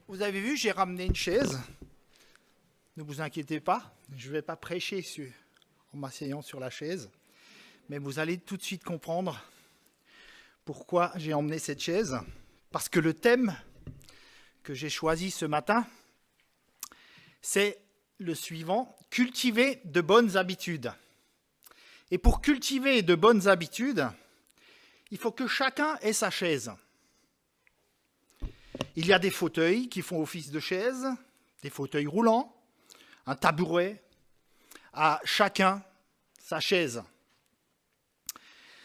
Vous avez vu, j'ai ramené une chaise. Ne vous inquiétez pas, je ne vais pas prêcher en m'asseyant sur la chaise. Mais vous allez tout de suite comprendre pourquoi j'ai emmené cette chaise. Parce que le thème que j'ai choisi ce matin, c'est le suivant, cultiver de bonnes habitudes. Et pour cultiver de bonnes habitudes, il faut que chacun ait sa chaise. Il y a des fauteuils qui font office de chaise, des fauteuils roulants, un tabouret, à chacun sa chaise.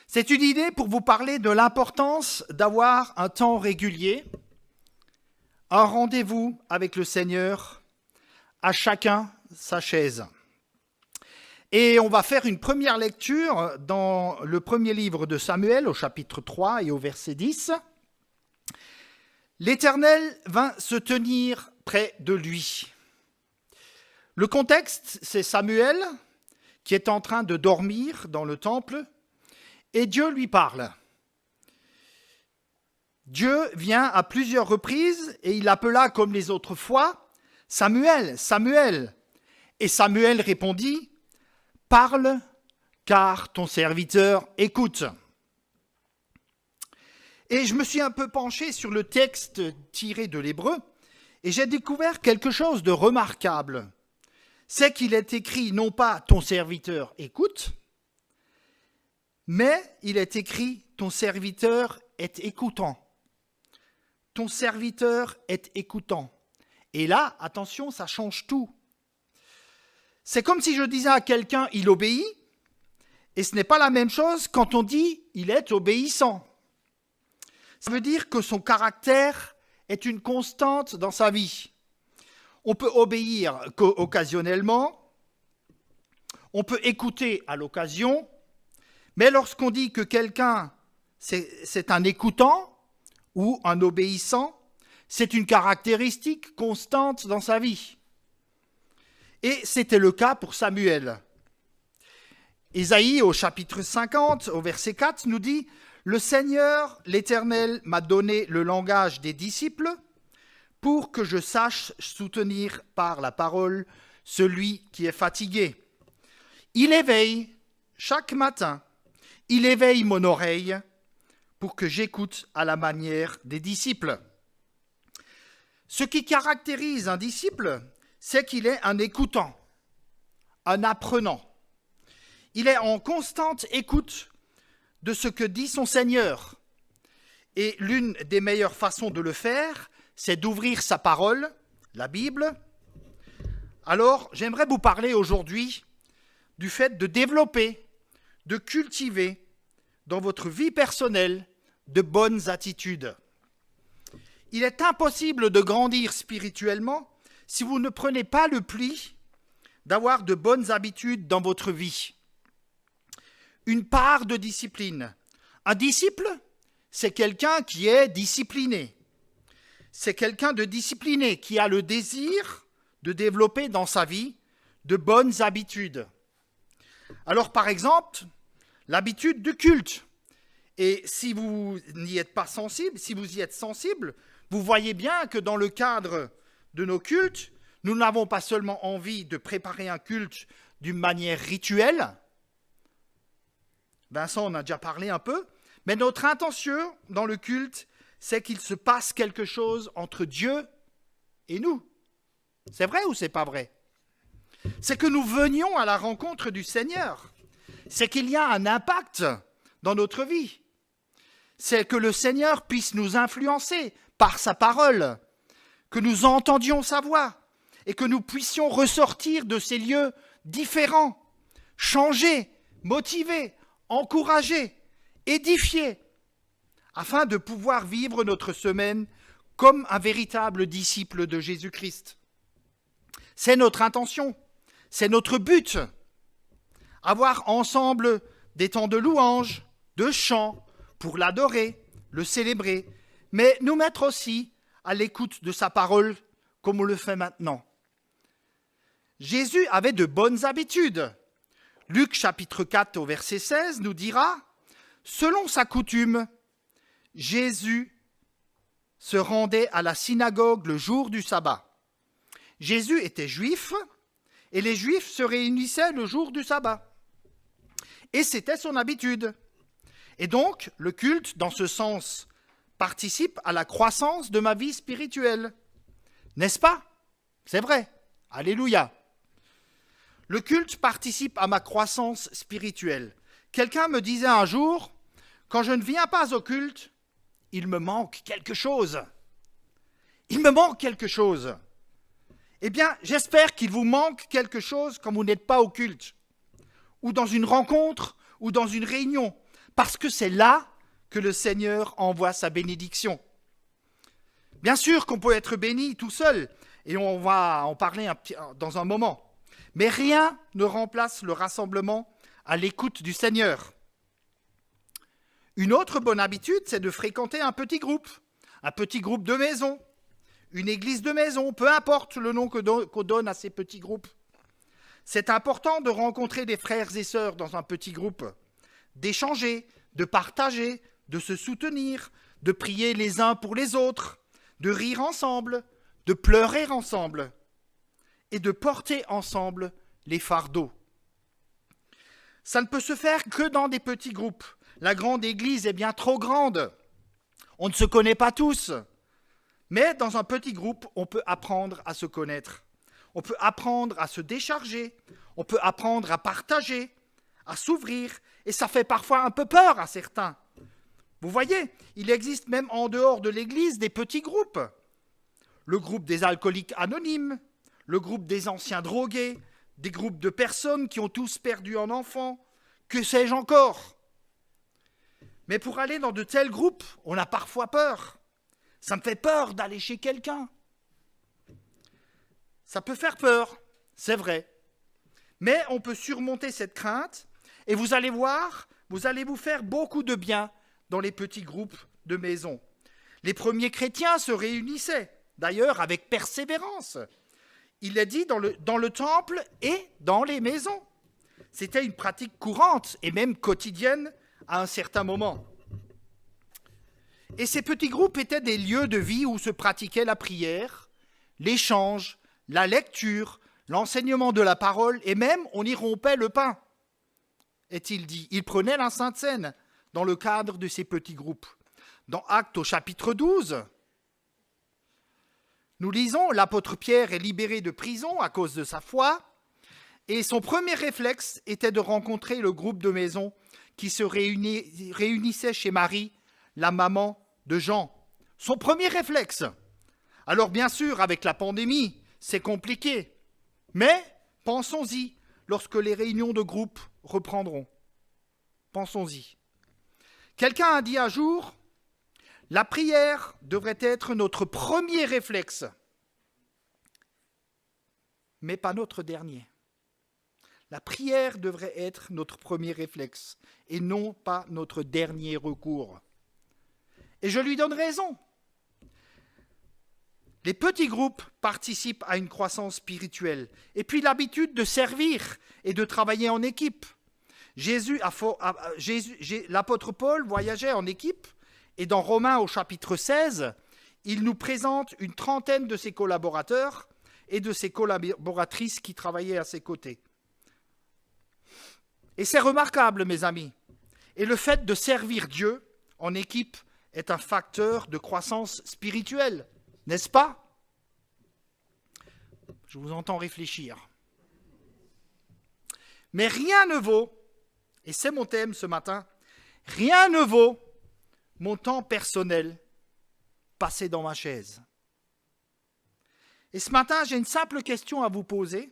C'est une idée pour vous parler de l'importance d'avoir un temps régulier, un rendez-vous avec le Seigneur, à chacun sa chaise. Et on va faire une première lecture dans le premier livre de Samuel, au chapitre 3 et au verset 10. L'Éternel vint se tenir près de lui. Le contexte, c'est Samuel qui est en train de dormir dans le temple et Dieu lui parle. Dieu vient à plusieurs reprises et il appela comme les autres fois « Samuel, Samuel !» Et Samuel répondit « Parle, car ton serviteur écoute. » Et je me suis un peu penché sur le texte tiré de l'hébreu et j'ai découvert quelque chose de remarquable. C'est qu'il est écrit non pas « ton serviteur écoute », mais il est écrit « ton serviteur est écoutant ». Ton serviteur est écoutant. Et là, attention, ça change tout. C'est comme si je disais à quelqu'un « il obéit » et ce n'est pas la même chose quand on dit « il est obéissant ». Ça veut dire que son caractère est une constante dans sa vie. On peut obéir occasionnellement, on peut écouter à l'occasion, mais lorsqu'on dit que quelqu'un c'est un écoutant ou un obéissant, c'est une caractéristique constante dans sa vie. Et c'était le cas pour Samuel. Ésaïe, au chapitre 50, au verset 4, nous dit « Le Seigneur, l'Éternel, m'a donné le langage des disciples pour que je sache soutenir par la parole celui qui est fatigué. Il éveille chaque matin, il éveille mon oreille pour que j'écoute à la manière des disciples. » Ce qui caractérise un disciple, c'est qu'il est un écoutant, un apprenant. Il est en constante écoute de ce que dit son Seigneur. Et l'une des meilleures façons de le faire, c'est d'ouvrir sa parole, la Bible. Alors, j'aimerais vous parler aujourd'hui du fait de développer, de cultiver dans votre vie personnelle de bonnes attitudes. Il est impossible de grandir spirituellement si vous ne prenez pas le pli d'avoir de bonnes habitudes dans votre vie. Une part de discipline. Un disciple, c'est quelqu'un qui est discipliné. C'est quelqu'un de discipliné qui a le désir de développer dans sa vie de bonnes habitudes. Alors par exemple, l'habitude du culte. Et si vous n'y êtes pas sensible, si vous y êtes sensible, vous voyez bien que dans le cadre de nos cultes, nous n'avons pas seulement envie de préparer un culte d'une manière rituelle. Vincent en a déjà parlé un peu, mais notre intention dans le culte, c'est qu'il se passe quelque chose entre Dieu et nous. C'est vrai ou c'est pas vrai? C'est que nous venions à la rencontre du Seigneur. C'est qu'il y a un impact dans notre vie. C'est que le Seigneur puisse nous influencer par sa parole, que nous entendions sa voix et que nous puissions ressortir de ces lieux différents, changés, motivés, encouragés, édifiés, afin de pouvoir vivre notre semaine comme un véritable disciple de Jésus-Christ. C'est notre intention, c'est notre but, avoir ensemble des temps de louange, de chant, pour l'adorer, le célébrer, mais nous mettre aussi à l'écoute de sa parole comme on le fait maintenant. Jésus avait de bonnes habitudes. Luc chapitre 4 au verset 16 nous dira « Selon sa coutume, Jésus se rendaient à la synagogue le jour du sabbat. Jésus était juif et les juifs se réunissaient le jour du sabbat. Et c'était son habitude. Et donc, le culte, dans ce sens, participe à la croissance de ma vie spirituelle. N'est-ce pas? C'est vrai. Alléluia. Le culte participe à ma croissance spirituelle. Quelqu'un me disait un jour, quand je ne viens pas au culte, il me manque quelque chose. Il me manque quelque chose. Eh bien, j'espère qu'il vous manque quelque chose quand vous n'êtes pas au culte, ou dans une rencontre, ou dans une réunion, parce que c'est là que le Seigneur envoie sa bénédiction. Bien sûr qu'on peut être béni tout seul, et on va en parler dans un moment. Mais rien ne remplace le rassemblement à l'écoute du Seigneur. Une autre bonne habitude, c'est de fréquenter un petit groupe de maison, une église de maison, peu importe le nom qu'on donne à ces petits groupes. C'est important de rencontrer des frères et sœurs dans un petit groupe, d'échanger, de partager, de se soutenir, de prier les uns pour les autres, de rire ensemble, de pleurer ensemble et de porter ensemble les fardeaux. Ça ne peut se faire que dans des petits groupes. La grande église est bien trop grande. On ne se connaît pas tous. Mais dans un petit groupe, on peut apprendre à se connaître. On peut apprendre à se décharger. On peut apprendre à partager, à s'ouvrir. Et ça fait parfois un peu peur à certains. Vous voyez, il existe même en dehors de l'église des petits groupes. Le groupe des alcooliques anonymes, le groupe des anciens drogués, des groupes de personnes qui ont tous perdu un enfant, que sais-je encore. Mais pour aller dans de tels groupes, on a parfois peur. Ça me fait peur d'aller chez quelqu'un. Ça peut faire peur, c'est vrai. Mais on peut surmonter cette crainte et vous allez voir, vous allez vous faire beaucoup de bien dans les petits groupes de maison. Les premiers chrétiens se réunissaient, d'ailleurs avec persévérance. Il est dit dans le temple et dans les maisons. C'était une pratique courante et même quotidienne à un certain moment. Et ces petits groupes étaient des lieux de vie où se pratiquait la prière, l'échange, la lecture, l'enseignement de la parole, et même on y rompait le pain, est-il dit. Ils prenaient la Sainte Seine dans le cadre de ces petits groupes. Dans Actes au chapitre 12, nous lisons, l'apôtre Pierre est libéré de prison à cause de sa foi, et son premier réflexe était de rencontrer le groupe de maison qui se réunissait chez Marie, la maman de Jean. Son premier réflexe. Alors bien sûr, avec la pandémie, c'est compliqué. Mais pensons-y lorsque les réunions de groupe reprendront. Pensons-y. Quelqu'un a dit un jour, la prière devrait être notre premier réflexe, mais pas notre dernier. La prière devrait être notre premier réflexe et non pas notre dernier recours. Et je lui donne raison. Les petits groupes participent à une croissance spirituelle. Et puis l'habitude de servir et de travailler en équipe. L'apôtre Paul voyageait en équipe et dans Romains au chapitre 16, il nous présente une trentaine de ses collaborateurs et de ses collaboratrices qui travaillaient à ses côtés. Et c'est remarquable, mes amis. Et le fait de servir Dieu en équipe est un facteur de croissance spirituelle, n'est-ce pas? Je vous entends réfléchir. Mais rien ne vaut, et c'est mon thème ce matin, rien ne vaut mon temps personnel passé dans ma chaise. Et ce matin, j'ai une simple question à vous poser.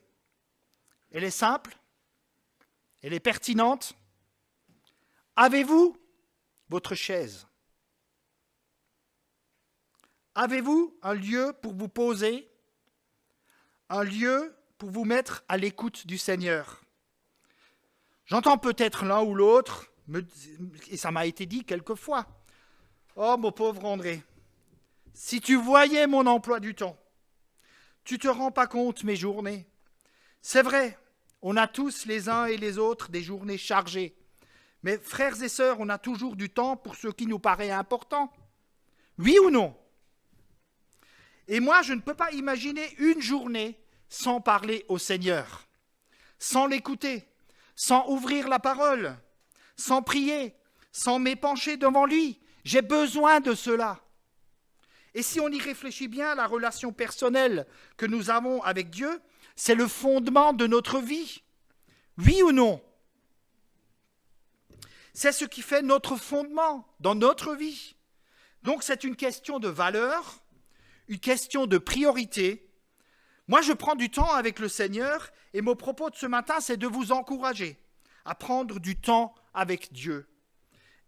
Elle est simple, elle est pertinente. Avez-vous votre chaise? Avez-vous un lieu pour vous poser? Un lieu pour vous mettre à l'écoute du Seigneur? J'entends peut-être l'un ou l'autre, et ça m'a été dit quelquefois. Oh, mon pauvre André, si tu voyais mon emploi du temps, tu ne te rends pas compte mes journées. C'est vrai, on a tous les uns et les autres des journées chargées. Mais frères et sœurs, on a toujours du temps pour ce qui nous paraît important. Oui ou non? Et moi, je ne peux pas imaginer une journée sans parler au Seigneur, sans l'écouter, sans ouvrir la parole, sans prier, sans m'épancher devant lui. J'ai besoin de cela. Et si on y réfléchit bien, la relation personnelle que nous avons avec Dieu, c'est le fondement de notre vie. Oui ou non? C'est ce qui fait notre fondement dans notre vie. Donc c'est une question de valeur, une question de priorité. Moi, je prends du temps avec le Seigneur et mon propos de ce matin, c'est de vous encourager à prendre du temps avec Dieu.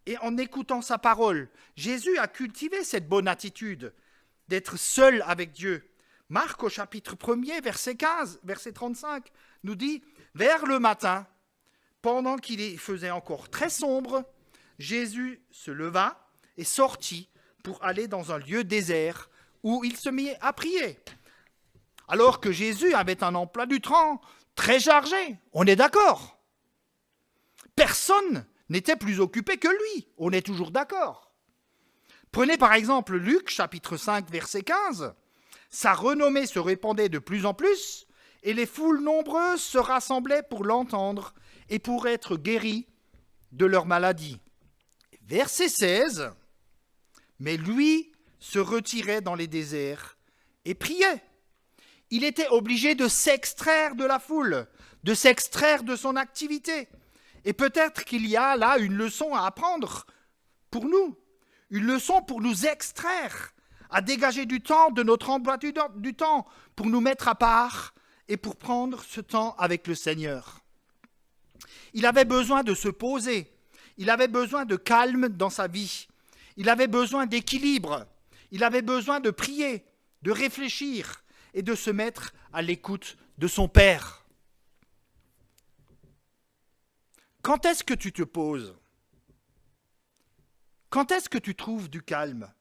Et en écoutant sa parole, Jésus a cultivé cette bonne attitude d'être seul avec Dieu. Marc au chapitre 1er, verset 15, verset 35, nous dit « Vers le matin, pendant qu'il faisait encore très sombre, Jésus se leva et sortit pour aller dans un lieu désert où il se mit à prier. » Alors que Jésus avait un emploi du temps très chargé, on est d'accord. Personne n'était plus occupé que lui, on est toujours d'accord. Prenez par exemple Luc, chapitre 5, verset 15. Sa renommée se répandait de plus en plus, et les foules nombreuses se rassemblaient pour l'entendre et pour être guéris de leur maladie. Verset 16. Mais lui se retirait dans les déserts et priait. Il était obligé de s'extraire de la foule, de s'extraire de son activité. Et peut-être qu'il y a là une leçon à apprendre pour nous, une leçon pour nous extraire, à dégager du temps de notre emploi du temps, pour nous mettre à part et pour prendre ce temps avec le Seigneur. Il avait besoin de se poser, il avait besoin de calme dans sa vie, il avait besoin d'équilibre, il avait besoin de prier, de réfléchir et de se mettre à l'écoute de son Père. Quand est-ce que tu te poses? Quand est-ce que tu trouves du calme?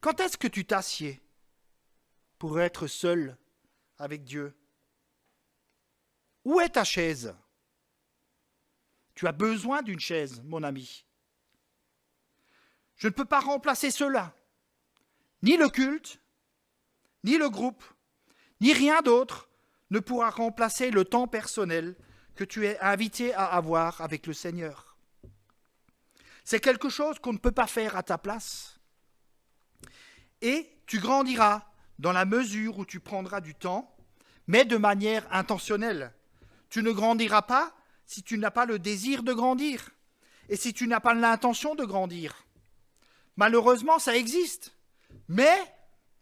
Quand est-ce que tu t'assieds pour être seul avec Dieu? Où est ta chaise? Tu as besoin d'une chaise, mon ami. Je ne peux pas remplacer cela. Ni le culte, ni le groupe, ni rien d'autre ne pourra remplacer le temps personnel que tu es invité à avoir avec le Seigneur. C'est quelque chose qu'on ne peut pas faire à ta place. Et tu grandiras dans la mesure où tu prendras du temps, mais de manière intentionnelle. Tu ne grandiras pas si tu n'as pas le désir de grandir et si tu n'as pas l'intention de grandir. Malheureusement, ça existe. Mais,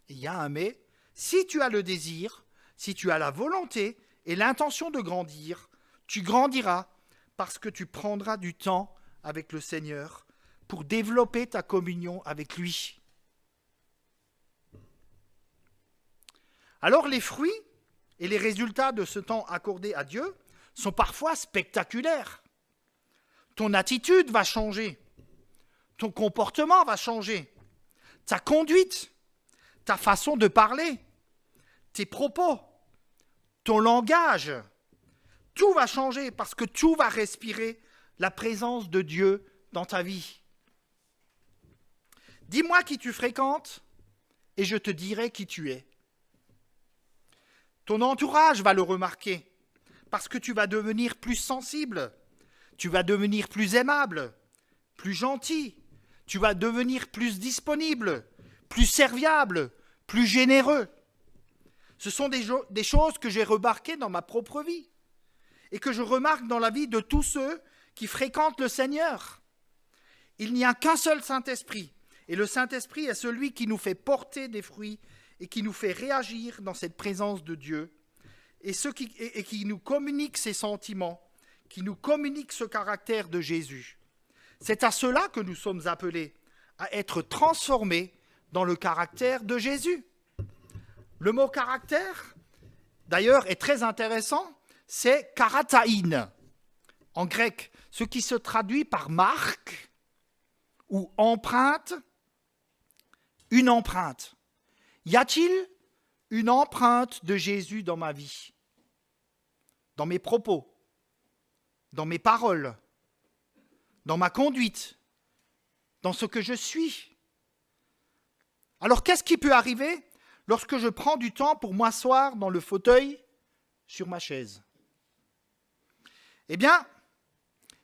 il y a un mais, si tu as le désir, si tu as la volonté et l'intention de grandir, tu grandiras parce que tu prendras du temps avec le Seigneur pour développer ta communion avec lui. Alors les fruits et les résultats de ce temps accordé à Dieu sont parfois spectaculaires. Ton attitude va changer, ton comportement va changer, ta conduite, ta façon de parler, tes propos, ton langage, tout va changer parce que tout va respirer la présence de Dieu dans ta vie. Dis-moi qui tu fréquentes et je te dirai qui tu es. Ton entourage va le remarquer parce que tu vas devenir plus sensible, tu vas devenir plus aimable, plus gentil, tu vas devenir plus disponible, plus serviable, plus généreux. Ce sont des choses que j'ai remarquées dans ma propre vie et que je remarque dans la vie de tous ceux qui fréquentent le Seigneur. Il n'y a qu'un seul Saint-Esprit, et le Saint-Esprit est celui qui nous fait porter des fruits et qui nous fait réagir dans cette présence de Dieu, et qui nous communique ses sentiments, qui nous communique ce caractère de Jésus. C'est à cela que nous sommes appelés, à être transformés dans le caractère de Jésus. Le mot caractère, d'ailleurs, est très intéressant, c'est karataïn, en grec, ce qui se traduit par marque ou empreinte, une empreinte. Y a-t-il une empreinte de Jésus dans ma vie, dans mes propos, dans mes paroles, dans ma conduite, dans ce que je suis? Alors qu'est-ce qui peut arriver lorsque je prends du temps pour m'asseoir dans le fauteuil sur ma chaise? Eh bien,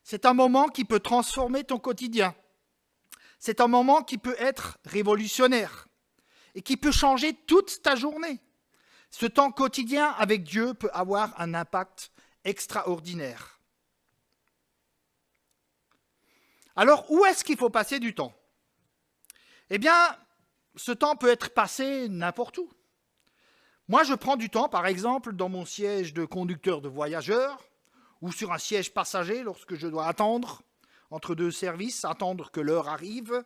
c'est un moment qui peut transformer ton quotidien. C'est un moment qui peut être révolutionnaire et qui peut changer toute ta journée. Ce temps quotidien avec Dieu peut avoir un impact extraordinaire. Alors, où est-ce qu'il faut passer du temps? Eh bien, ce temps peut être passé n'importe où. Moi, je prends du temps, par exemple, dans mon siège de conducteur de voyageurs ou sur un siège passager lorsque je dois attendre entre deux services, attendre que l'heure arrive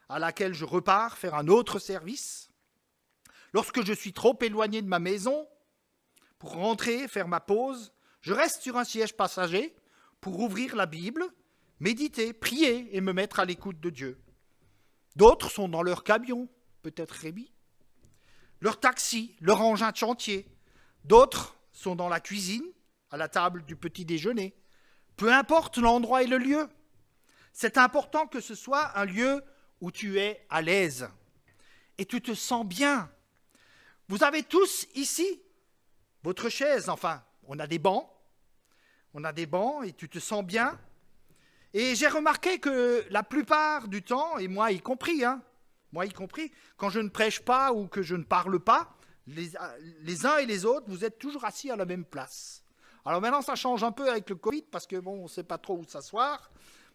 à laquelle je repars faire un autre service. Lorsque je suis trop éloigné de ma maison, pour rentrer, faire ma pause, je reste sur un siège passager pour ouvrir la Bible, méditer, prier et me mettre à l'écoute de Dieu. D'autres sont dans leur camion, peut-être Rémi, leur taxi, leur engin de chantier. D'autres sont dans la cuisine, à la table du petit déjeuner. Peu importe l'endroit et le lieu, c'est important que ce soit un lieu où tu es à l'aise et tu te sens bien. Vous avez tous ici votre chaise, enfin, on a des bancs et tu te sens bien. Et j'ai remarqué que la plupart du temps, et moi y compris, quand je ne prêche pas ou que je ne parle pas, les uns et les autres, vous êtes toujours assis à la même place. Alors maintenant, ça change un peu avec le Covid, parce que bon, on ne sait pas trop où s'asseoir.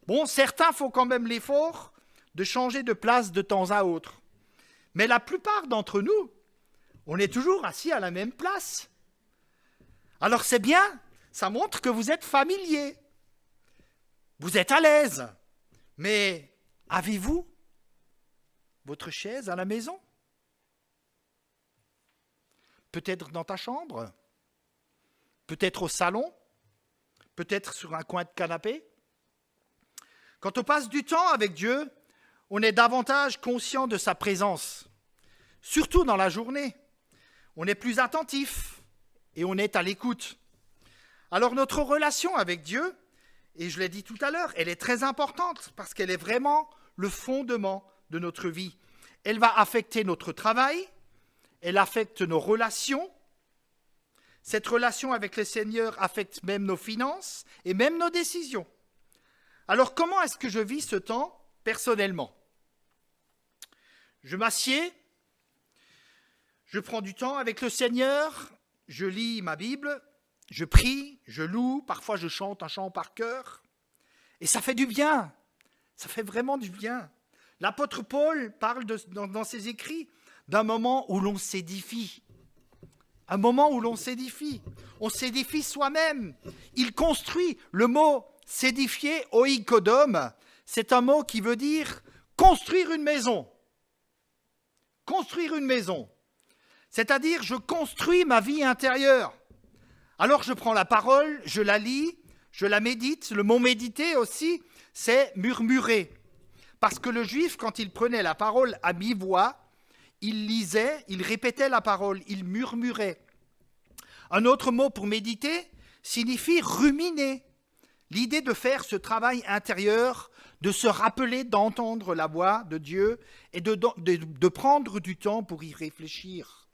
Bon, certains font quand même l'effort de changer de place de temps à autre. Mais la plupart d'entre nous, on est toujours assis à la même place. Alors c'est bien, ça montre que vous êtes familier. Vous êtes à l'aise. Mais avez-vous votre chaise à la maison? Peut-être dans ta chambre? Peut-être au salon? Peut-être sur un coin de canapé? Quand on passe du temps avec Dieu, on est davantage conscient de sa présence, surtout dans la journée. On est plus attentif et on est à l'écoute. Alors notre relation avec Dieu, et je l'ai dit tout à l'heure, elle est très importante parce qu'elle est vraiment le fondement de notre vie. Elle va affecter notre travail, elle affecte nos relations. Cette relation avec le Seigneur affecte même nos finances et même nos décisions. Alors comment est-ce que je vis ce temps personnellement? Je m'assieds, je prends du temps avec le Seigneur, je lis ma Bible, je prie, je loue, parfois je chante un chant par cœur. Et ça fait du bien, ça fait vraiment du bien. L'apôtre Paul parle dans ses écrits d'un moment où l'on s'édifie. Un moment où l'on s'édifie. On s'édifie soi-même. Il construit. Le mot s'édifier, oikodome, c'est un mot qui veut dire construire une maison. Construire une maison. C'est-à-dire, je construis ma vie intérieure. Alors je prends la parole, je la lis, je la médite. Le mot méditer aussi, c'est murmurer. Parce que le juif, quand il prenait la parole à mi-voix, il lisait, il répétait la parole, il murmurait. Un autre mot pour méditer signifie ruminer. L'idée de faire ce travail intérieur, de se rappeler d'entendre la voix de Dieu et de prendre du temps pour y réfléchir.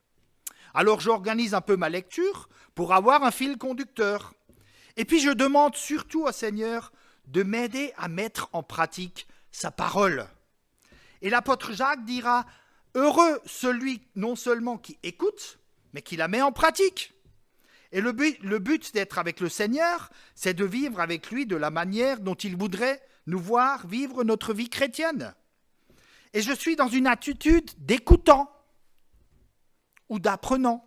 Alors j'organise un peu ma lecture pour avoir un fil conducteur. Et puis je demande surtout au Seigneur de m'aider à mettre en pratique sa parole. Et l'apôtre Jacques dira « Heureux celui non seulement qui écoute, mais qui la met en pratique ». Et le but d'être avec le Seigneur, c'est de vivre avec lui de la manière dont il voudrait nous voir vivre notre vie chrétienne. Et je suis dans une attitude d'écoutant ou d'apprenant.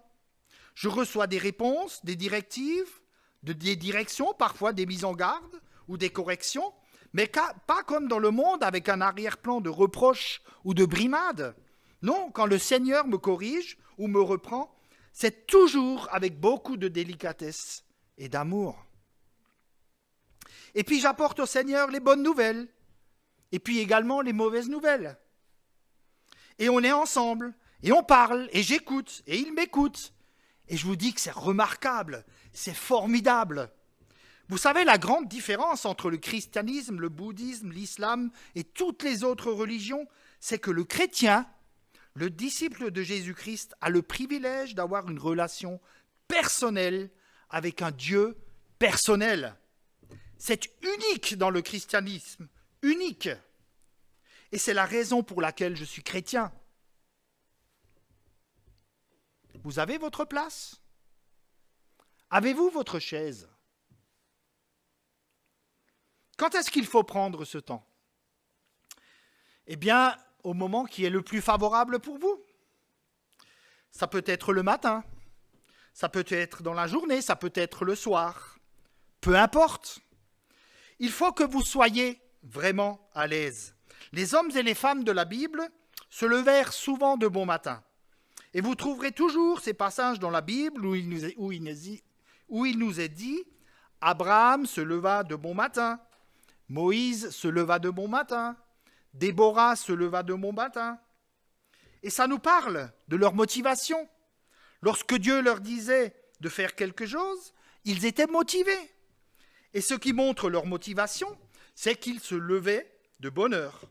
Je reçois des réponses, des directives, des directions, parfois des mises en garde ou des corrections, mais pas comme dans le monde avec un arrière-plan de reproches ou de brimades. Non, quand le Seigneur me corrige ou me reprend, c'est toujours avec beaucoup de délicatesse et d'amour. Et puis j'apporte au Seigneur les bonnes nouvelles, et puis également les mauvaises nouvelles. Et on est ensemble, et on parle, et j'écoute, et il m'écoute. Et je vous dis que c'est remarquable, c'est formidable. Vous savez, la grande différence entre le christianisme, le bouddhisme, l'islam et toutes les autres religions, c'est que le chrétien, le disciple de Jésus-Christ a le privilège d'avoir une relation personnelle avec un Dieu personnel. C'est unique dans le christianisme, unique. Et c'est la raison pour laquelle je suis chrétien. Vous avez votre place? Avez-vous votre chaise? Quand est-ce qu'il faut prendre ce temps? Eh bien, au moment qui est le plus favorable pour vous. Ça peut être le matin, ça peut être dans la journée, ça peut être le soir. Peu importe. Il faut que vous soyez vraiment à l'aise. Les hommes et les femmes de la Bible se levèrent souvent de bon matin. Et vous trouverez toujours ces passages dans la Bible où il nous est dit « Abraham se leva de bon matin, Moïse se leva de bon matin, Déborah se leva de bon matin. » Et ça nous parle de leur motivation. Lorsque Dieu leur disait de faire quelque chose, ils étaient motivés. Et ce qui montre leur motivation, c'est qu'ils se levaient de bonne heure.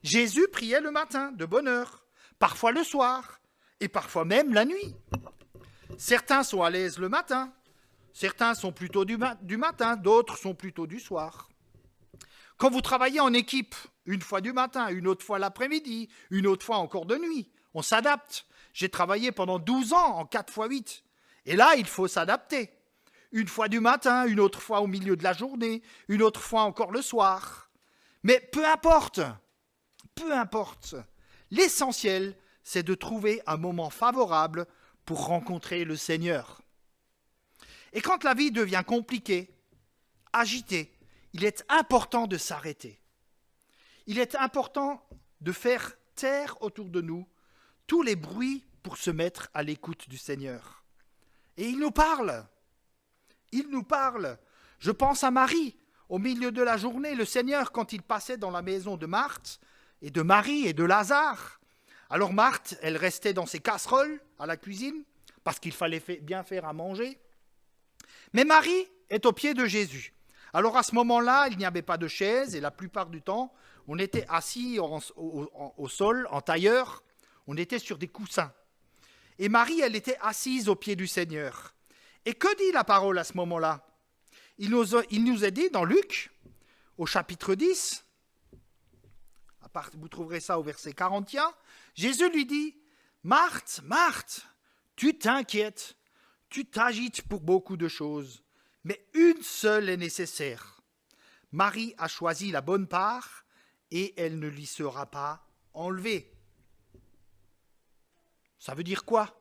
Jésus priait le matin de bonne heure, parfois le soir, et parfois même la nuit. Certains sont à l'aise le matin, certains sont plutôt du matin, d'autres sont plutôt du soir. Quand vous travaillez en équipe, une fois du matin, une autre fois l'après-midi, une autre fois encore de nuit, on s'adapte. J'ai travaillé pendant 12 ans en 4x8. Et là, il faut s'adapter. Une fois du matin, une autre fois au milieu de la journée, une autre fois encore le soir. Mais peu importe, l'essentiel, c'est de trouver un moment favorable pour rencontrer le Seigneur. Et quand la vie devient compliquée, agitée, il est important de s'arrêter. Il est important de faire taire autour de nous tous les bruits pour se mettre à l'écoute du Seigneur. Et il nous parle. Je pense à Marie. Au milieu de la journée, le Seigneur, quand il passait dans la maison de Marthe et de Marie et de Lazare. Alors Marthe, elle restait dans ses casseroles à la cuisine parce qu'il fallait bien faire à manger. Mais Marie est au pied de Jésus. Alors à ce moment-là, il n'y avait pas de chaise et la plupart du temps, on était assis au sol, en tailleur, on était sur des coussins. Et Marie, elle était assise au pied du Seigneur. Et que dit la parole à ce moment-là? Il nous est dit dans Luc, au chapitre 10, vous trouverez ça au verset 41, Jésus lui dit, « Marthe, Marthe, tu t'inquiètes, tu t'agites pour beaucoup de choses, mais une seule est nécessaire. Marie a choisi la bonne part et elle ne lui sera pas enlevée. » Ça veut dire quoi?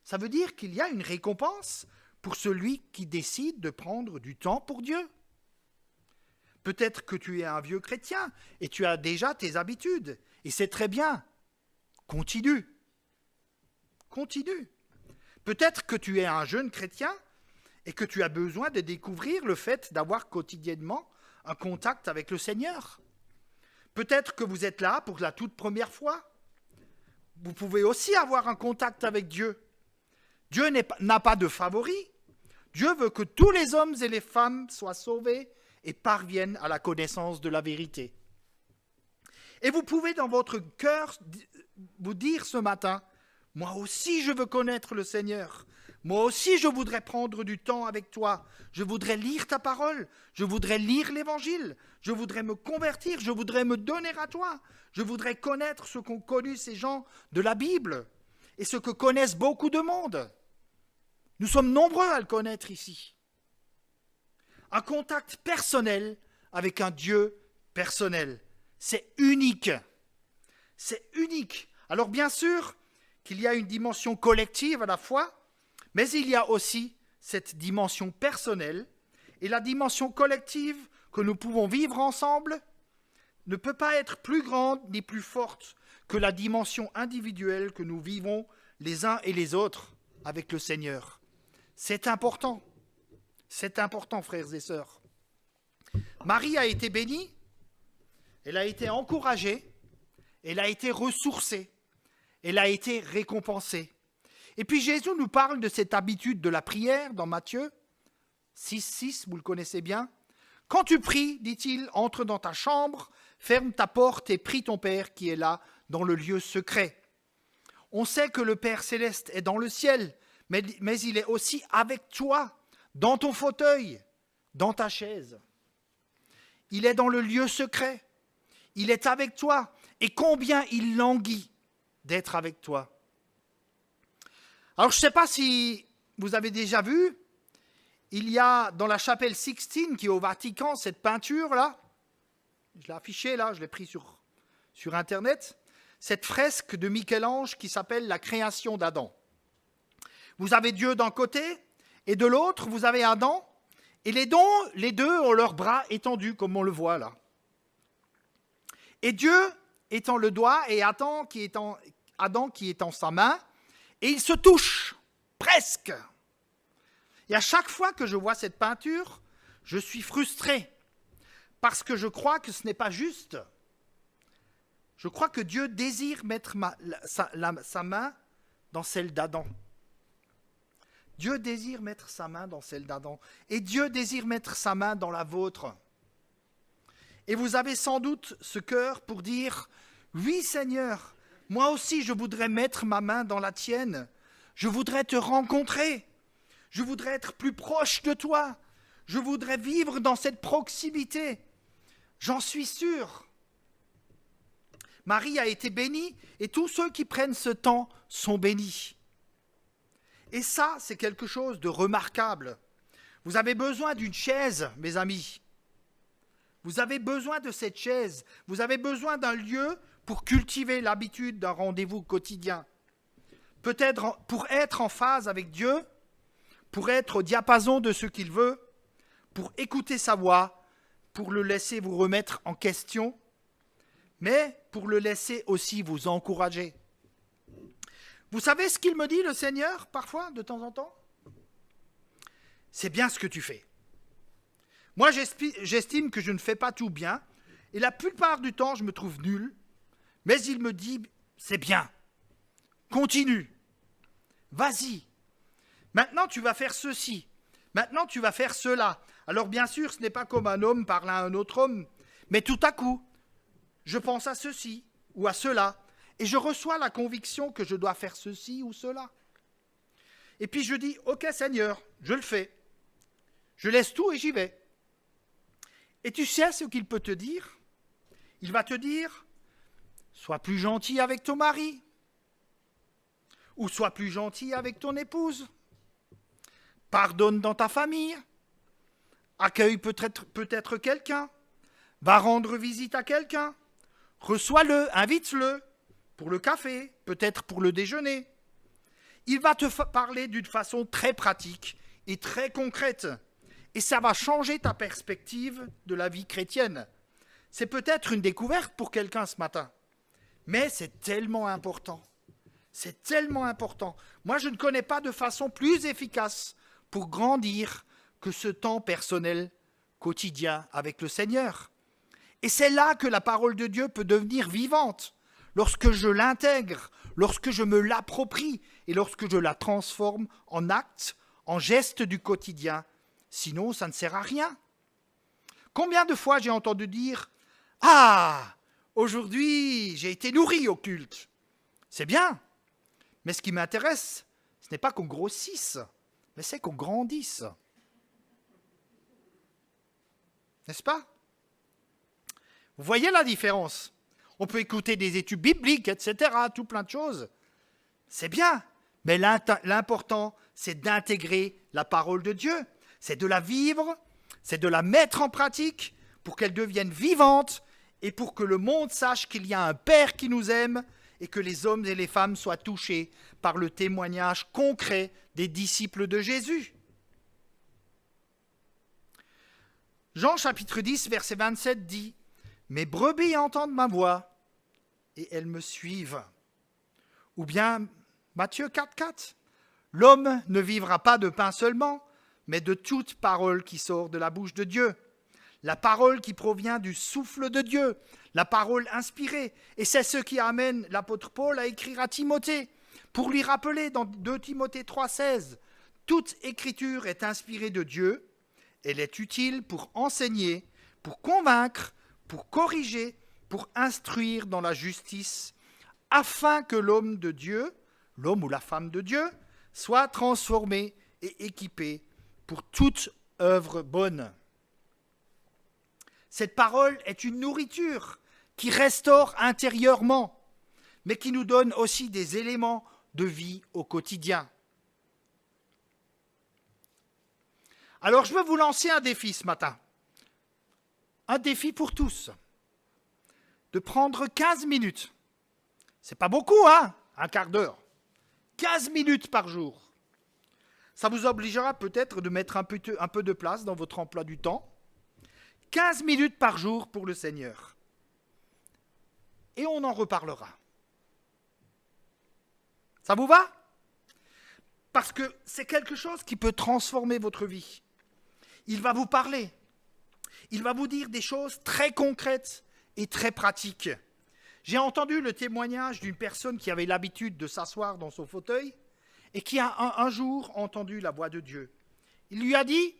Ça veut dire qu'il y a une récompense pour celui qui décide de prendre du temps pour Dieu. Peut-être que tu es un vieux chrétien et tu as déjà tes habitudes, et c'est très bien. Continue. Peut-être que tu es un jeune chrétien et que tu as besoin de découvrir le fait d'avoir quotidiennement un contact avec le Seigneur. Peut-être que vous êtes là pour la toute première fois. Vous pouvez aussi avoir un contact avec Dieu. Dieu n'a pas de favoris. Dieu veut que tous les hommes et les femmes soient sauvés et parviennent à la connaissance de la vérité. Et vous pouvez dans votre cœur vous dire ce matin, « Moi aussi je veux connaître le Seigneur. Moi aussi je voudrais prendre du temps avec toi. Je voudrais lire ta parole. Je voudrais lire l'Évangile. Je voudrais me convertir. Je voudrais me donner à toi. Je voudrais connaître ce qu'ont connu ces gens de la Bible et ce que connaissent beaucoup de monde. » Nous sommes nombreux à le connaître ici. Un contact personnel avec un Dieu personnel. C'est unique. C'est unique. Alors bien sûr qu'il y a une dimension collective à la fois, mais il y a aussi cette dimension personnelle. Et la dimension collective que nous pouvons vivre ensemble ne peut pas être plus grande ni plus forte que la dimension individuelle que nous vivons les uns et les autres avec le Seigneur. C'est important, frères et sœurs. Marie a été bénie, elle a été encouragée, elle a été ressourcée, elle a été récompensée. Et puis Jésus nous parle de cette habitude de la prière dans Matthieu 6, vous le connaissez bien. « Quand tu pries, dit-il, entre dans ta chambre, ferme ta porte et prie ton Père qui est là dans le lieu secret. On sait que le Père céleste est dans le ciel, mais il est aussi avec toi, dans ton fauteuil, dans ta chaise. Il est dans le lieu secret. Il est avec toi. Et combien il languit d'être avec toi. Alors, je ne sais pas si vous avez déjà vu, il y a dans la chapelle Sixtine, qui est au Vatican, cette peinture-là. Je l'ai affichée là, je l'ai pris sur Internet. Cette fresque de Michel-Ange qui s'appelle la création d'Adam. Vous avez Dieu d'un côté, et de l'autre, vous avez Adam, et les deux ont leurs bras étendus, comme on le voit là. Et Dieu étend le doigt, et Adam qui étend sa main, et ils se touchent, presque. Et à chaque fois que je vois cette peinture, je suis frustré, parce que je crois que ce n'est pas juste. Je crois que Dieu désire mettre sa main dans celle d'Adam. Dieu désire mettre sa main dans celle d'Adam. Et Dieu désire mettre sa main dans la vôtre. Et vous avez sans doute ce cœur pour dire, « Oui Seigneur, moi aussi je voudrais mettre ma main dans la tienne. Je voudrais te rencontrer. Je voudrais être plus proche de toi. Je voudrais vivre dans cette proximité. J'en suis sûr. » Marie a été bénie et tous ceux qui prennent ce temps sont bénis. Et ça, c'est quelque chose de remarquable. Vous avez besoin d'une chaise, mes amis. Vous avez besoin de cette chaise. Vous avez besoin d'un lieu pour cultiver l'habitude d'un rendez-vous quotidien. Peut-être pour être en phase avec Dieu, pour être au diapason de ce qu'il veut, pour écouter sa voix, pour le laisser vous remettre en question, mais pour le laisser aussi vous encourager. Vous savez ce qu'il me dit, le Seigneur, parfois, de temps en temps ? C'est bien ce que tu fais. Moi, j'estime que je ne fais pas tout bien, et la plupart du temps, je me trouve nul, mais il me dit, c'est bien, continue, vas-y, maintenant tu vas faire ceci, maintenant tu vas faire cela. Alors bien sûr, ce n'est pas comme un homme parle à un autre homme, mais tout à coup, je pense à ceci ou à cela, et je reçois la conviction que je dois faire ceci ou cela. Et puis je dis, ok Seigneur, je le fais. Je laisse tout et j'y vais. Et tu sais ce qu'il peut te dire ? Il va te dire, sois plus gentil avec ton mari, ou sois plus gentil avec ton épouse, pardonne dans ta famille, accueille peut-être quelqu'un, va rendre visite à quelqu'un, reçois-le, invite-le pour le café, peut-être pour le déjeuner. Il va te parler d'une façon très pratique et très concrète. Et ça va changer ta perspective de la vie chrétienne. C'est peut-être une découverte pour quelqu'un ce matin, mais c'est tellement important. C'est tellement important. Moi, je ne connais pas de façon plus efficace pour grandir que ce temps personnel quotidien avec le Seigneur. Et c'est là que la parole de Dieu peut devenir vivante, lorsque je l'intègre, lorsque je me l'approprie et lorsque je la transforme en actes, en gestes du quotidien. Sinon, ça ne sert à rien. Combien de fois j'ai entendu dire « Ah, aujourd'hui, j'ai été nourri au culte. » C'est bien, mais ce qui m'intéresse, ce n'est pas qu'on grossisse, mais c'est qu'on grandisse. N'est-ce pas ? Vous voyez la différence ? On peut écouter des études bibliques, etc., tout plein de choses. C'est bien, mais l'important, c'est d'intégrer la parole de Dieu. C'est de la vivre, c'est de la mettre en pratique pour qu'elle devienne vivante et pour que le monde sache qu'il y a un Père qui nous aime et que les hommes et les femmes soient touchés par le témoignage concret des disciples de Jésus. Jean chapitre 10, verset 27 dit « Mes brebis entendent ma voix et elles me suivent. » Ou bien Matthieu 4, 4 « L'homme ne vivra pas de pain seulement, mais de toute parole qui sort de la bouche de Dieu. » La parole qui provient du souffle de Dieu, la parole inspirée. Et c'est ce qui amène l'apôtre Paul à écrire à Timothée, pour lui rappeler dans 2 Timothée 3,16 « Toute écriture est inspirée de Dieu, elle est utile pour enseigner, pour convaincre, pour corriger, pour instruire dans la justice, afin que l'homme de Dieu, l'homme ou la femme de Dieu, soit transformé et équipé pour toute œuvre bonne. Cette parole est une nourriture qui restaure intérieurement, mais qui nous donne aussi des éléments de vie au quotidien. Alors je veux vous lancer un défi ce matin. Un défi pour tous. De prendre 15 minutes. C'est pas beaucoup, hein? Un quart d'heure. 15 minutes par jour. Ça vous obligera peut-être de mettre un peu de place dans votre emploi du temps. 15 minutes par jour pour le Seigneur. Et on en reparlera. Ça vous va? Parce que c'est quelque chose qui peut transformer votre vie. Il va vous parler. Il va vous dire des choses très concrètes et très pratiques. J'ai entendu le témoignage d'une personne qui avait l'habitude de s'asseoir dans son fauteuil et qui a un jour entendu la voix de Dieu. Il lui a dit,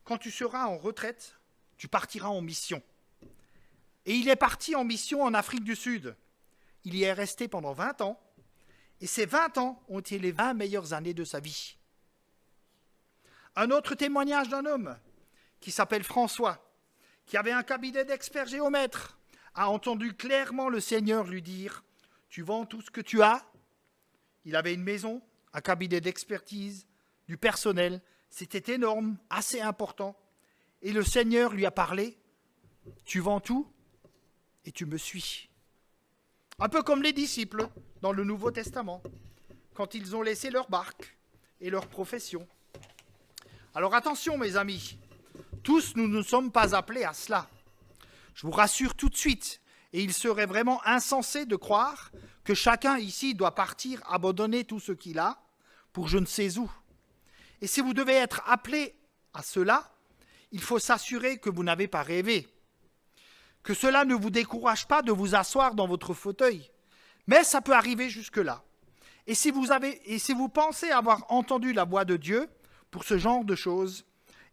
quand tu seras en retraite, tu partiras en mission. Et il est parti en mission en Afrique du Sud. Il y est resté pendant 20 ans. Et ces 20 ans ont été les 20 meilleures années de sa vie. Un autre témoignage d'un homme qui s'appelle François, qui avait un cabinet d'experts géomètres, a entendu clairement le Seigneur lui dire « Tu vends tout ce que tu as ?» Il avait une maison, un cabinet d'expertise, du personnel. C'était énorme, assez important. Et le Seigneur lui a parlé « Tu vends tout et tu me suis. » Un peu comme les disciples dans le Nouveau Testament, quand ils ont laissé leur barque et leur profession. Alors attention mes amis, tous nous ne sommes pas appelés à cela. Je vous rassure tout de suite, et il serait vraiment insensé de croire que chacun ici doit partir abandonner tout ce qu'il a pour je ne sais où. Et si vous devez être appelé à cela, il faut s'assurer que vous n'avez pas rêvé. Que cela ne vous décourage pas de vous asseoir dans votre fauteuil. Mais ça peut arriver jusque-là. Et si vous pensez avoir entendu la voix de Dieu pour ce genre de choses,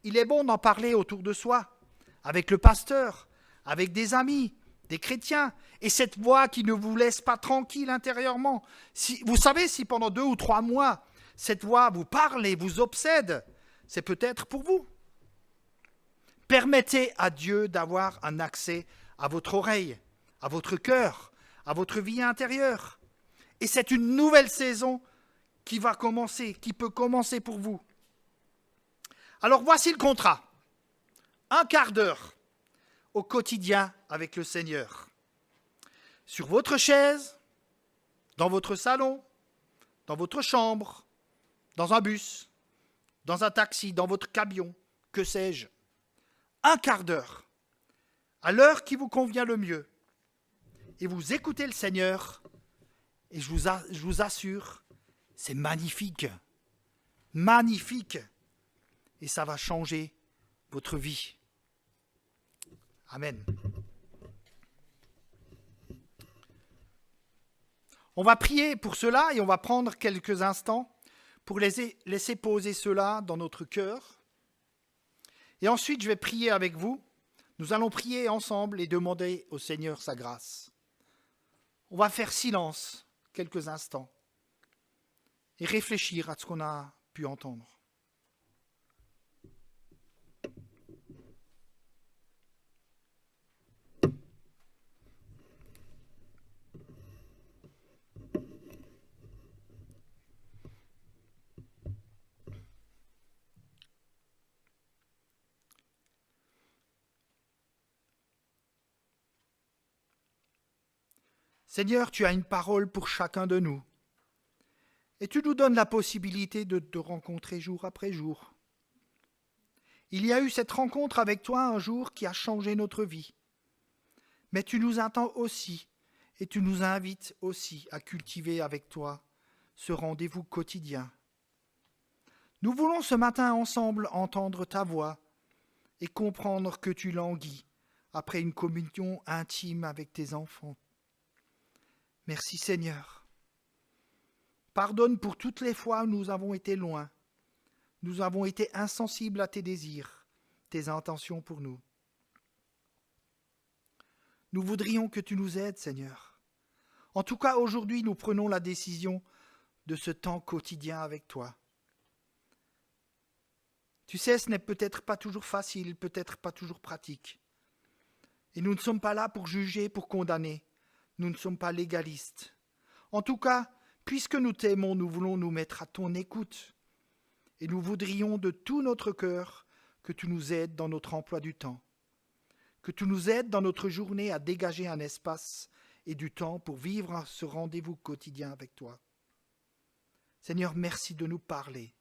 il est bon d'en parler autour de soi, avec le pasteur, avec des amis, des chrétiens, et cette voix qui ne vous laisse pas tranquille intérieurement. Vous savez, si pendant 2 ou 3 mois, cette voix vous parle et vous obsède, c'est peut-être pour vous. Permettez à Dieu d'avoir un accès à votre oreille, à votre cœur, à votre vie intérieure. Et c'est une nouvelle saison qui va commencer, qui peut commencer pour vous. Alors voici le contrat. 1 quart d'heure au quotidien avec le Seigneur. Sur votre chaise, dans votre salon, dans votre chambre, dans un bus, dans un taxi, dans votre camion, que sais-je. 1 quart d'heure, à l'heure qui vous convient le mieux. Et vous écoutez le Seigneur, et je vous assure, c'est magnifique. Magnifique. Et ça va changer votre vie. Amen. On va prier pour cela et on va prendre quelques instants pour laisser poser cela dans notre cœur. Et ensuite, je vais prier avec vous. Nous allons prier ensemble et demander au Seigneur sa grâce. On va faire silence quelques instants et réfléchir à ce qu'on a pu entendre. Seigneur, tu as une parole pour chacun de nous. Et tu nous donnes la possibilité de te rencontrer jour après jour. Il y a eu cette rencontre avec toi un jour qui a changé notre vie. Mais tu nous attends aussi et tu nous invites aussi à cultiver avec toi ce rendez-vous quotidien. Nous voulons ce matin ensemble entendre ta voix et comprendre que tu languis après une communion intime avec tes enfants. Merci Seigneur. Pardonne pour toutes les fois où nous avons été loin. Nous avons été insensibles à tes désirs, tes intentions pour nous. Nous voudrions que tu nous aides, Seigneur. En tout cas, aujourd'hui, nous prenons la décision de ce temps quotidien avec toi. Tu sais, ce n'est peut-être pas toujours facile, peut-être pas toujours pratique. Et nous ne sommes pas là pour juger, pour condamner. Nous ne sommes pas légalistes. En tout cas, puisque nous t'aimons, nous voulons nous mettre à ton écoute. Et nous voudrions de tout notre cœur que tu nous aides dans notre emploi du temps. Que tu nous aides dans notre journée à dégager un espace et du temps pour vivre ce rendez-vous quotidien avec toi. Seigneur, merci de nous parler.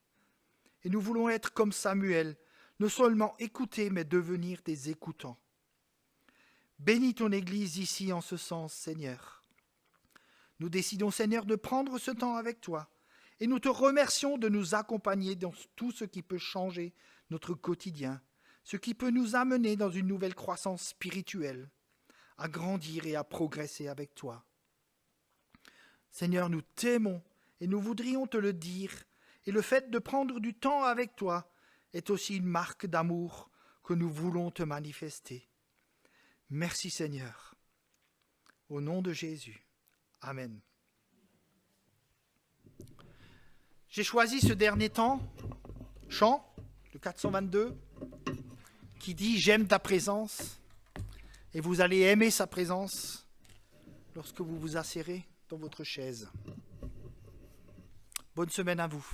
Et nous voulons être comme Samuel, non seulement écouter, mais devenir des écoutants. Bénis ton Église ici en ce sens, Seigneur. Nous décidons, Seigneur, de prendre ce temps avec toi. Et nous te remercions de nous accompagner dans tout ce qui peut changer notre quotidien, ce qui peut nous amener dans une nouvelle croissance spirituelle, à grandir et à progresser avec toi. Seigneur, nous t'aimons et nous voudrions te le dire, et le fait de prendre du temps avec toi est aussi une marque d'amour que nous voulons te manifester. Merci Seigneur. Au nom de Jésus. Amen. J'ai choisi ce dernier temps, chant, le 422, qui dit « J'aime ta présence » et vous allez aimer sa présence lorsque vous vous asseyez dans votre chaise. Bonne semaine à vous.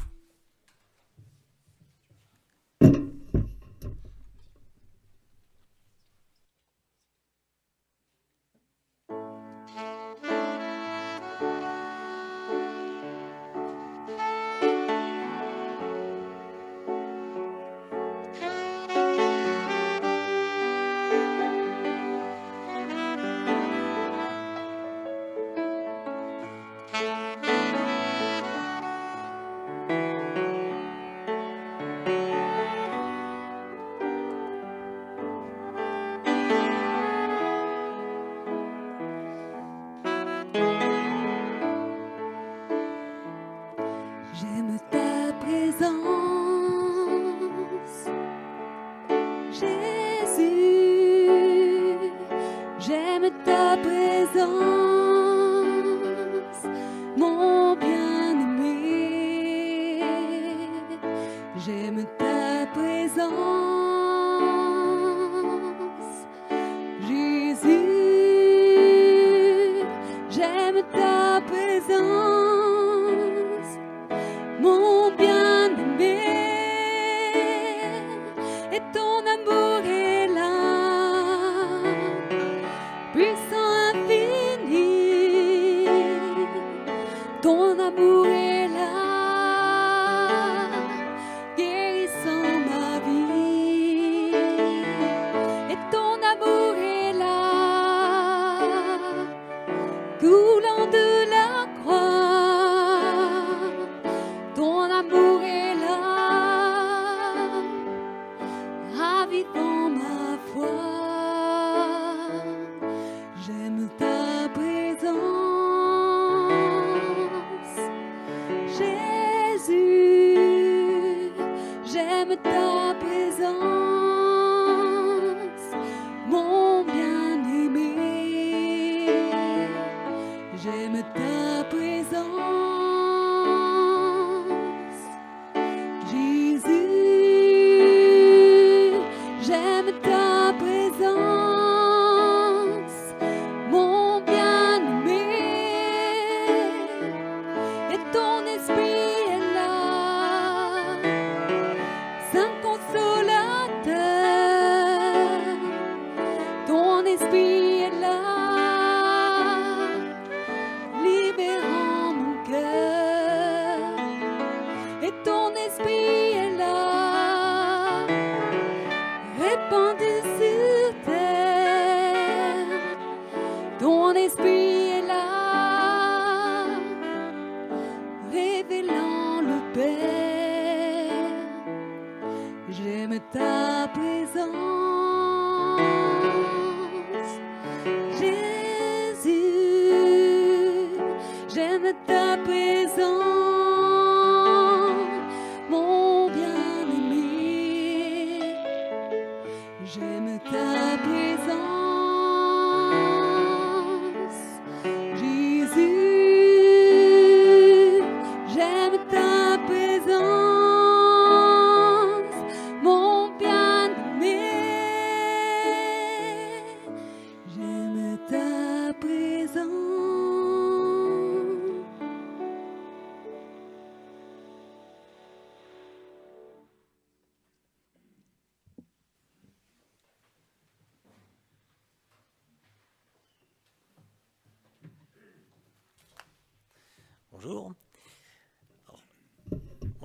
J'aime ta présence, Jésus. J'aime ta présence, mon bien-aimé. J'aime ta présence, Jésus. J'aime ta présence. Mon bien-aimé, et ton amour est là, puissant infini, ton amour est là, guérissant ma vie, et ton amour est là, coulant de la croix. Ton amour est là, ravivant ma foi. J'aime ta présence, Jésus. J'aime ta présence, mon bien-aimé. J'aime ta présence. J'aime ta présence, mon bien-aimé, et ton esprit est là, Saint consolateur, ton esprit est là, libérant mon cœur, et ton esprit est là. Répandu sur terre, ton esprit est là, révélant le Père. J'aime ta présence, Jésus. J'aime ta présence, mon bien-aimé. J'aime ta présence, Jésus.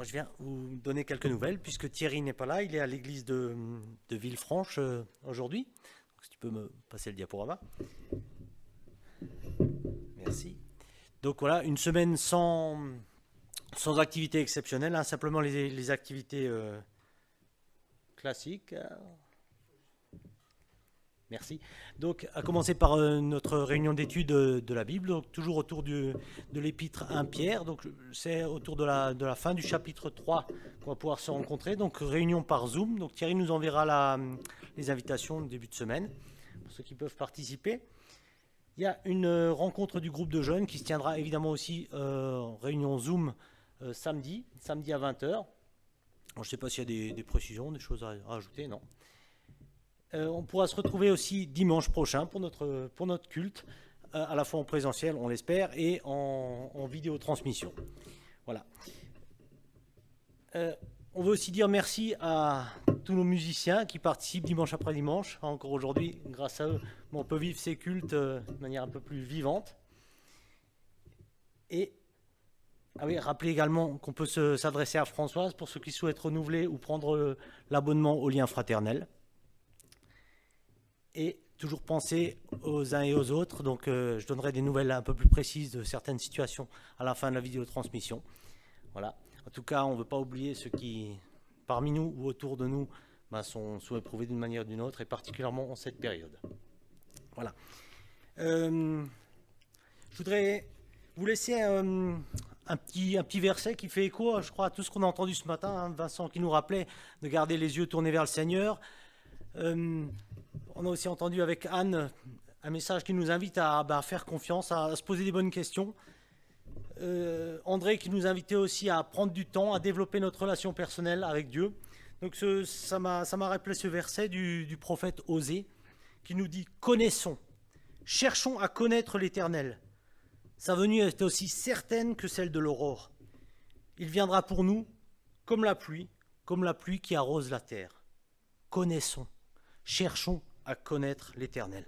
moi je viens vous donner quelques nouvelles, puisque Thierry n'est pas là, il est à l'église de Villefranche aujourd'hui. Donc, si tu peux me passer le diaporama. Merci. Donc voilà, une semaine sans activité exceptionnelle, hein, simplement les activités classiques. Merci. Donc, à commencer par notre réunion d'études de la Bible, donc toujours autour de l'épître 1 Pierre. Donc, c'est autour de la fin du chapitre 3 qu'on va pouvoir se rencontrer. Donc, réunion par Zoom. Donc, Thierry nous enverra les invitations au début de semaine pour ceux qui peuvent participer. Il y a une rencontre du groupe de jeunes qui se tiendra évidemment aussi réunion Zoom samedi à 20h. Je ne sais pas s'il y a des précisions, des choses à ajouter, non. On pourra se retrouver aussi dimanche prochain pour notre culte, à la fois en présentiel, on l'espère, et en vidéotransmission. Voilà. On veut aussi dire merci à tous nos musiciens qui participent dimanche après dimanche. Encore aujourd'hui, grâce à eux, on peut vivre ces cultes de manière un peu plus vivante. Et rappelez également qu'on peut s'adresser à Françoise pour ceux qui souhaitent renouveler ou prendre l'abonnement au lien fraternel. Et toujours penser aux uns et aux autres. Donc, je donnerai des nouvelles un peu plus précises de certaines situations à la fin de la vidéotransmission. Voilà. En tout cas, on ne veut pas oublier ceux qui, parmi nous ou autour de nous, sont éprouvés d'une manière ou d'une autre, et particulièrement en cette période. Voilà. Je voudrais vous laisser un petit verset qui fait écho, je crois, à tout ce qu'on a entendu ce matin. Hein, Vincent qui nous rappelait de garder les yeux tournés vers le Seigneur. On a aussi entendu avec Anne un message qui nous invite à faire confiance, à se poser des bonnes questions. André qui nous invitait aussi à prendre du temps, à développer notre relation personnelle avec Dieu. Donc ça m'a rappelé ce verset du prophète Osée qui nous dit « Connaissons, cherchons à connaître l'Éternel. Sa venue est aussi certaine que celle de l'aurore. Il viendra pour nous comme la pluie qui arrose la terre. Connaissons, cherchons à connaître l'Éternel. »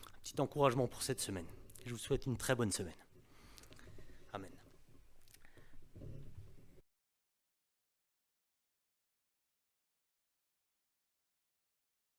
Un petit encouragement pour cette semaine. Je vous souhaite une très bonne semaine.